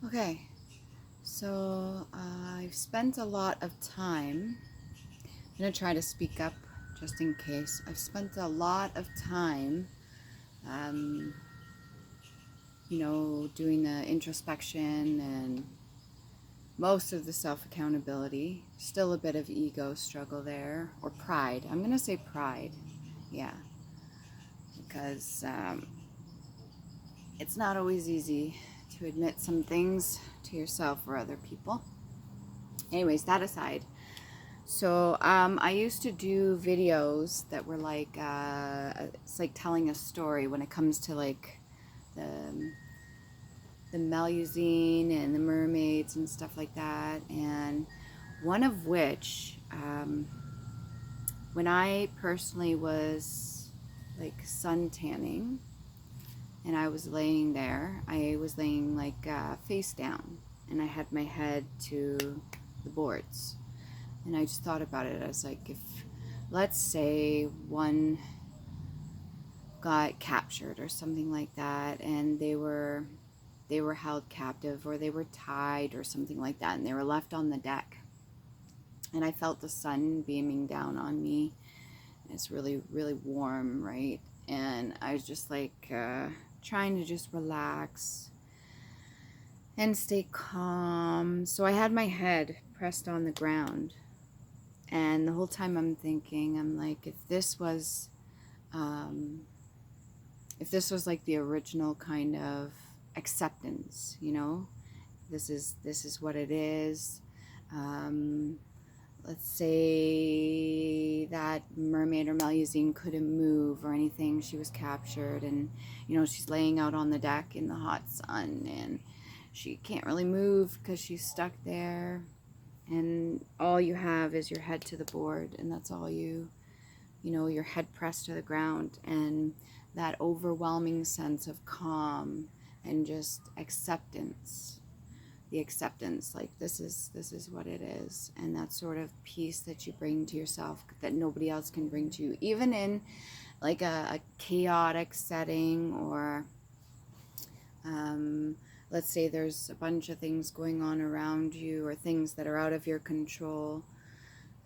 Okay, so I've spent a lot of time. I'm going to try to speak up just in case. I've spent a lot of time, um, doing the introspection and most of the self accountability. Still a bit of ego struggle there, or pride. I'm going to say pride, yeah, because it's not always easy to admit some things to yourself or other people. Anyways, that aside. So I used to do videos that were like it's like telling a story when it comes to like the the Melusine and the mermaids and stuff like that. And one of which, when I personally was like sun tanning and I was laying there, I was laying like face down and I had my head to the boards. And I just thought about it. I was like, if let's say one got captured or something like that, and they were held captive or they were tied or something like that, and they were left on the deck, and I felt the sun beaming down on me. It's really, really warm, right? And I was just like trying to just relax and stay calm. So I had my head pressed on the ground. And the whole time I'm thinking, I'm like, um, if this was like the original kind of acceptance, this is what it is. Um, let's say that mermaid or Melusine couldn't move or anything. She was captured, and she's laying out on the deck in the hot sun, and she can't really move because she's stuck there. And all you have is your head to the board, and that's all your head pressed to the ground, and that overwhelming sense of calm and just acceptance. The acceptance, like this is what it is, and that sort of peace that you bring to yourself that nobody else can bring to you, even in like a chaotic setting, or let's say there's a bunch of things going on around you or things that are out of your control.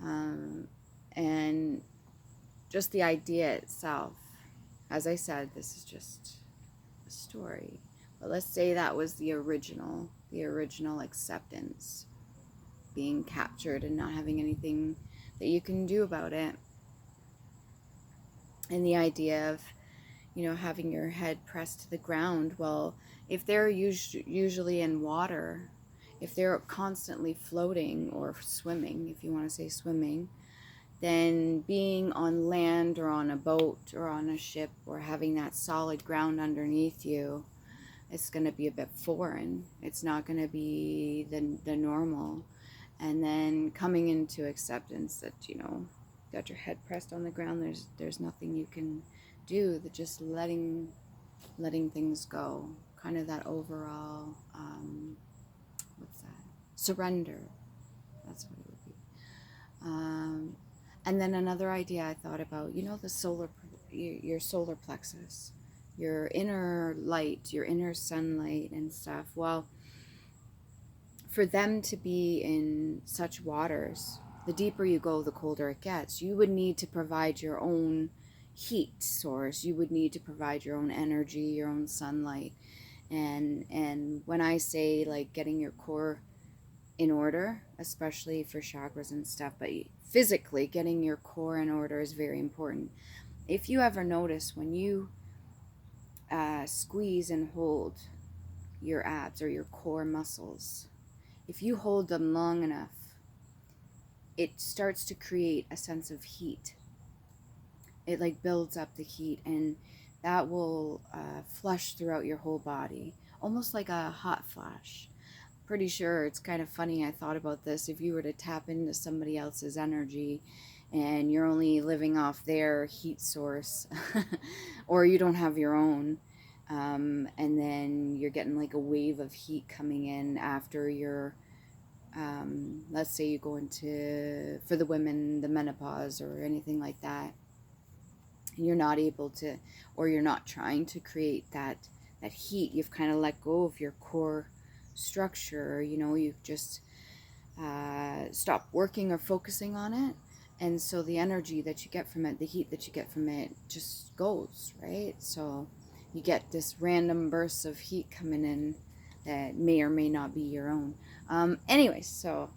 And just the idea itself, as I said, this is just a story, but let's say that was the original acceptance, being captured and not having anything that you can do about it, and the idea of having your head pressed to the ground. Well, if they're usually in water, if they're constantly floating or swimming, if you want to say swimming, then being on land or on a boat or on a ship or having that solid ground underneath you, it's going to be a bit foreign. It's not going to be the normal. And then coming into acceptance that got your head pressed on the ground, there's nothing you can do, that just letting things go, kind of that overall what's that, surrender. That's what it would be. And then another idea I thought about, your solar plexus, your inner light, your inner sunlight and stuff. Well, for them to be in such waters, the deeper you go, the colder it gets. You would need to provide your own heat source. You would need to provide your own energy, your own sunlight. And when I say like getting your core in order, especially for chakras and stuff, but physically getting your core in order is very important. If you ever notice when you squeeze and hold your abs or your core muscles, if you hold them long enough, it starts to create a sense of heat. It like builds up the heat, and that will flush throughout your whole body, almost like a hot flash. Pretty sure it's kind of funny. I thought about this. If you were to tap into somebody else's energy and you're only living off their heat source, or you don't have your own, and then you're getting like a wave of heat coming in after your, let's say you go into, for the women, the menopause or anything like that, and you're not able to, or you're not trying to create that heat. You've kind of let go of your core structure, you know, you just stop working or focusing on it. And so the energy that you get from it, the heat that you get from it just goes, right? So you get this random bursts of heat coming in that may or may not be your own. Anyways, so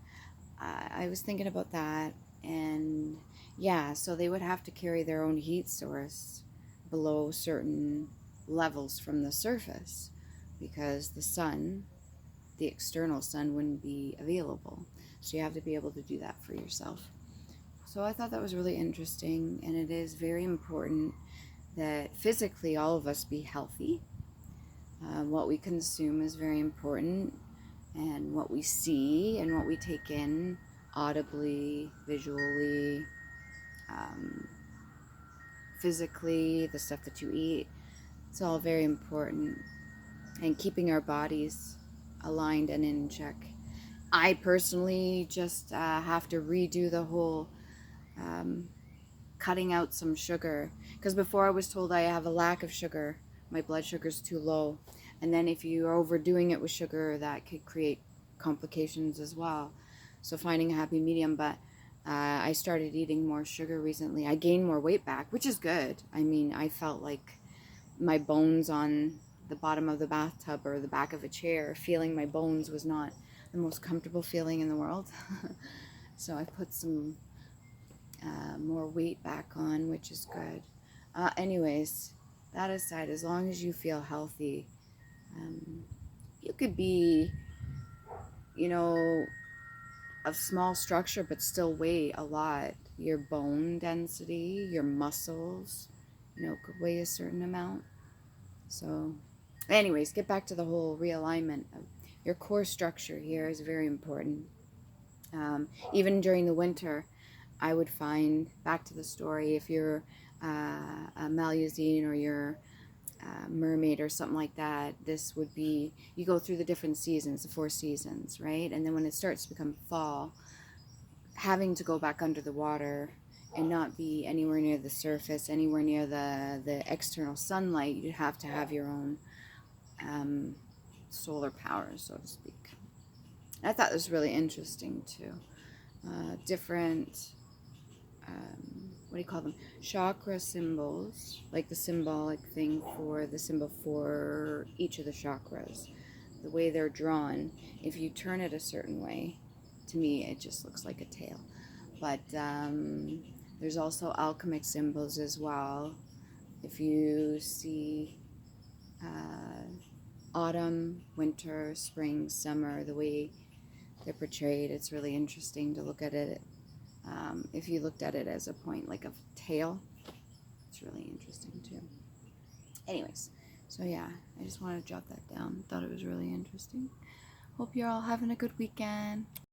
I was thinking about that. And yeah, so they would have to carry their own heat source below certain levels from the surface because the sun, the external sun, wouldn't be available. So you have to be able to do that for yourself. So I thought that was really interesting, and it is very important that physically all of us be healthy. What we consume is very important, and what we see and what we take in audibly, visually, um, physically, the stuff that you eat, it's all very important. And keeping our bodies aligned and in check. I personally just have to redo the whole um, cutting out some sugar, because before I was told I have a lack of sugar, my blood sugar's too low, and then if you're overdoing it with sugar, that could create complications as well. So finding a happy medium. But I started eating more sugar recently. I gained more weight back, which is good. I mean, I felt like my bones on the bottom of the bathtub or the back of a chair, feeling my bones was not the most comfortable feeling in the world. So I put some more weight back on, which is good. Anyways, that aside, as long as you feel healthy, um, you could be, you know, of small structure but still weigh a lot. Your bone density, your muscles, you know, could weigh a certain amount. So, anyways, get back to the whole realignment of your core structure here is very important. Even during the winter, I would find, back to the story, if you're a Melusine or you're a mermaid or something like that, this would be, you go through the different seasons, the 4 seasons, right? And then when it starts to become fall, having to go back under the water and not be anywhere near the surface, anywhere near the external sunlight, you have to have your own solar power, so to speak. I thought it was really interesting too. Different, what do you call them? Chakra symbols, like the symbolic thing for the symbol for each of the chakras, the way they're drawn. If you turn it a certain way, to me, it just looks like a tail. But there's also alchemic symbols as well. If you see autumn, winter, spring, summer, the way they're portrayed, it's really interesting to look at it. If you looked at it as a point, like a tail, it's really interesting too. Anyways, so yeah, I just wanted to jot that down. Thought it was really interesting. Hope you're all having a good weekend.